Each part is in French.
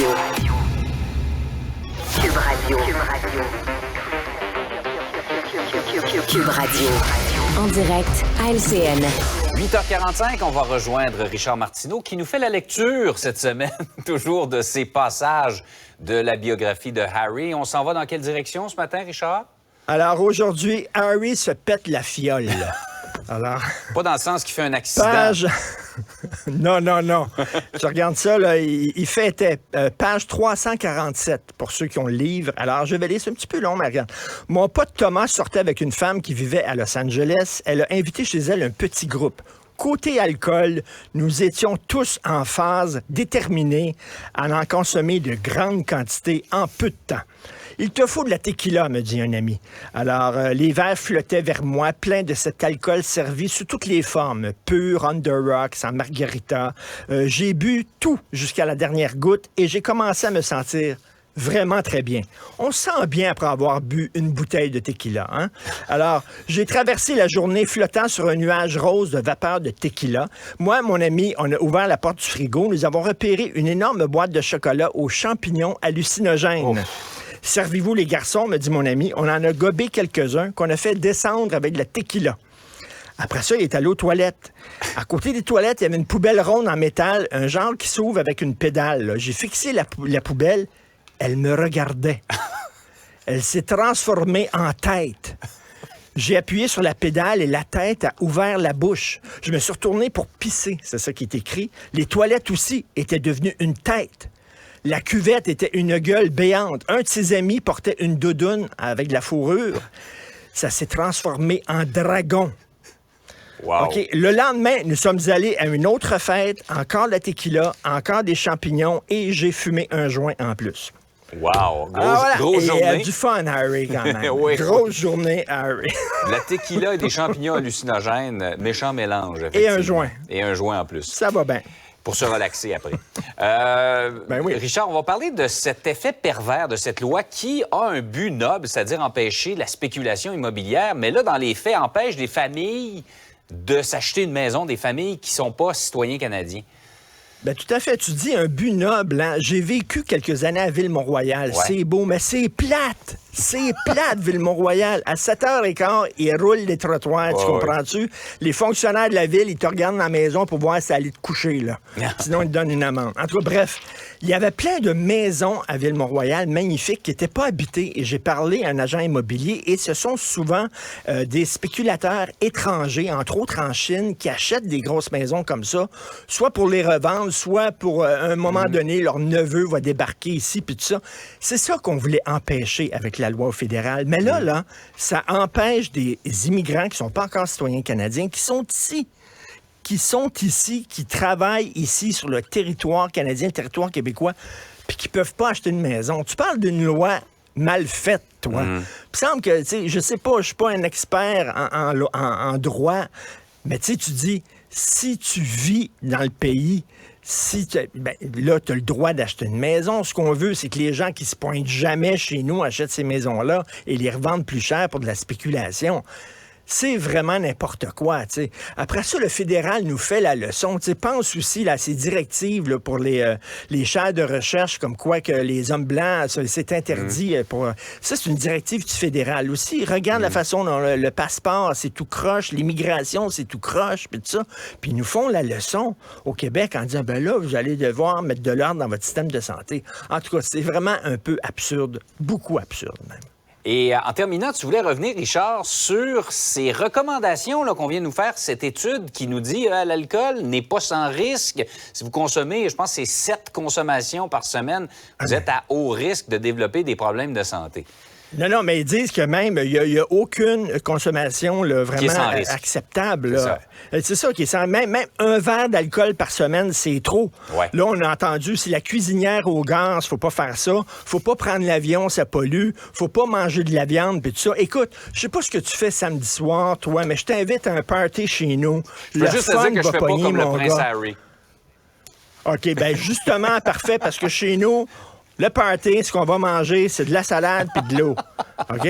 Cube Radio. Cube Radio. En direct à LCN. 8h45, on va rejoindre Richard Martineau qui nous fait la lecture cette semaine, toujours de ces passages de la biographie de Harry. On s'en va dans quelle direction ce matin, Richard? Alors aujourd'hui, Harry se pète la fiole. Alors, pas dans le sens qu'il fait un accident. Page... non. Tu regardes ça, là, il fait page 347 pour ceux qui ont le livre. Alors, je vais lire, c'est un petit peu long, mais regarde. Mon pote Thomas sortait avec une femme qui vivait à Los Angeles. Elle a invité chez elle un petit groupe. Côté alcool, nous étions tous en phase, déterminés à en consommer de grandes quantités en peu de temps. Il te faut de la tequila, me dit un ami. Alors, les verres flottaient vers moi, pleins de cet alcool servi sous toutes les formes, pur, on the rocks, en margarita. J'ai bu tout jusqu'à la dernière goutte et j'ai commencé à me sentir vraiment très bien. On se sent bien après avoir bu une bouteille de tequila, hein? Alors, j'ai traversé la journée flottant sur un nuage rose de vapeur de tequila. Moi, mon ami, on a ouvert la porte du frigo. Nous avons repéré une énorme boîte de chocolat aux champignons hallucinogènes. Servez-vous, les garçons, me dit mon ami. On en a gobé quelques-uns qu'on a fait descendre avec de la tequila. Après ça, il est allé aux toilettes. À côté des toilettes, il y avait une poubelle ronde en métal, un genre qui s'ouvre avec une pédale. Là. J'ai fixé la poubelle. Elle me regardait. Elle s'est transformée en tête. J'ai appuyé sur la pédale et la tête a ouvert la bouche. Je me suis retourné pour pisser. C'est ça qui est écrit. Les toilettes aussi étaient devenues une tête. La cuvette était une gueule béante. Un de ses amis portait une doudoune avec de la fourrure. Ça s'est transformé en dragon. Wow. OK. Le lendemain, nous sommes allés à une autre fête, encore de la tequila, encore des champignons et j'ai fumé un joint en plus. Wow! Grosse et, journée. Du fun, Harry, quand même. Oui. Grosse journée, Harry. De la tequila et des champignons hallucinogènes, méchant mélange. Et un joint. Et un joint en plus. Ça va bien. Pour se relaxer après. Ben oui. Richard, on va parler de cet effet pervers de cette loi qui a un but noble, c'est-à-dire empêcher la spéculation immobilière, mais là, dans les faits, empêche des familles de s'acheter une maison, des familles qui ne sont pas citoyens canadiens. Ben, tout à fait. Tu dis un but noble. Hein? J'ai vécu quelques années à Ville-Mont-Royal. Ouais. C'est beau, mais c'est plate. C'est plate, Ville-Mont-Royal. À 7h15, ils roulent les trottoirs, tu comprends-tu? Les fonctionnaires de la ville, ils te regardent dans la maison pour voir si elle allait te coucher, là. Sinon, ils te donnent une amende. En tout cas, bref, il y avait plein de maisons à Ville-Mont-Royal, magnifiques, qui n'étaient pas habitées. Et j'ai parlé à un agent immobilier, et ce sont souvent des spéculateurs étrangers, entre autres en Chine, qui achètent des grosses maisons comme ça, soit pour les revendre, soit pour, à un moment donné, leur neveu va débarquer ici, puis tout ça. C'est ça qu'on voulait empêcher avec la loi fédérale. Mais là, ça empêche des immigrants qui ne sont pas encore citoyens canadiens, qui sont ici, qui travaillent ici sur le territoire canadien, le territoire québécois, puis qui ne peuvent pas acheter une maison. Tu parles d'une loi mal faite, toi. Il me semble que, tu sais, je sais pas, je suis pas un expert en droit, mais tu sais, tu dis, si tu vis dans le pays, là, tu as le droit d'acheter une maison. Ce qu'on veut, c'est que les gens qui se pointent jamais chez nous achètent ces maisons-là et les revendent plus cher pour de la spéculation. C'est vraiment n'importe quoi, tu sais. Après ça, le fédéral nous fait la leçon. Tu sais, pense aussi là, à ces directives là, pour les chaires de recherche, comme quoi que les hommes blancs, c'est interdit. Ça, c'est une directive du fédéral aussi. Regarde la façon dont le passeport, c'est tout croche, l'immigration, c'est tout croche, puis tout ça. Puis ils nous font la leçon au Québec en disant, ben là, vous allez devoir mettre de l'ordre dans votre système de santé. En tout cas, c'est vraiment un peu absurde, beaucoup absurde même. Et en terminant, tu voulais revenir, Richard, sur ces recommandations là, qu'on vient de nous faire, cette étude qui nous dit l'alcool n'est pas sans risque. Si vous consommez, je pense que c'est 7 consommations par semaine, vous êtes à haut risque de développer des problèmes de santé. Non, mais ils disent que même, il n'y a aucune consommation là, vraiment acceptable. Là. C'est ça qui est sans. Même un verre d'alcool par semaine, c'est trop. Ouais. Là, on a entendu, si la cuisinière au gaz, faut pas faire ça. Faut pas prendre l'avion, ça pollue. Faut pas manger de la viande, puis tout ça. Écoute, je sais pas ce que tu fais samedi soir, toi, mais je t'invite à un party chez nous. Je veux juste te dire que je fais pas comme le prince Harry. OK, bien justement, parfait, parce que chez nous, Le party, ce qu'on va manger, c'est de la salade puis de l'eau. OK?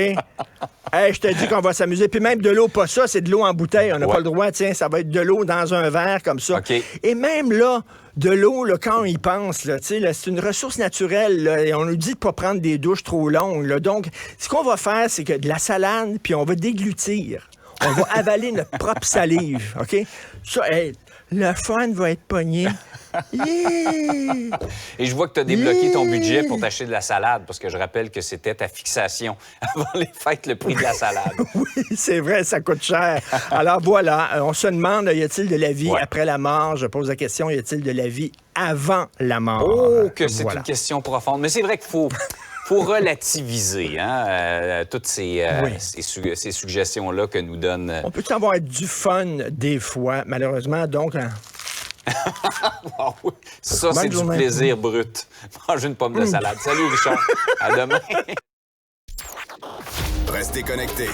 Hey, je te dis qu'on va s'amuser. Puis même de l'eau, pas ça, c'est de l'eau en bouteille. On n'a pas le droit, tiens, ça va être de l'eau dans un verre comme ça. OK. Et même là, de l'eau, là, quand on y pense, là, là, c'est une ressource naturelle. Là, et on nous dit de ne pas prendre des douches trop longues. Là. Donc, ce qu'on va faire, c'est que de la salade, puis on va déglutir. On va avaler notre propre salive. OK? Ça, hey, le fun va être pogné. Yeah! Et je vois que tu as débloqué ton budget pour t'acheter de la salade, parce que je rappelle que c'était ta fixation avant les fêtes, le prix de la salade. Oui, c'est vrai, ça coûte cher. Alors voilà, on se demande, y a-t-il de la vie après la mort? Je pose la question, y a-t-il de la vie avant la mort? Oh, que c'est une question profonde. Mais c'est vrai qu'il faut relativiser toutes ces suggestions-là que nous donne... On peut avoir du fun des fois, malheureusement, donc... Wow, ça, c'est du plaisir brut. Manger une pomme de salade. Salut, Richard. À demain. Restez connectés.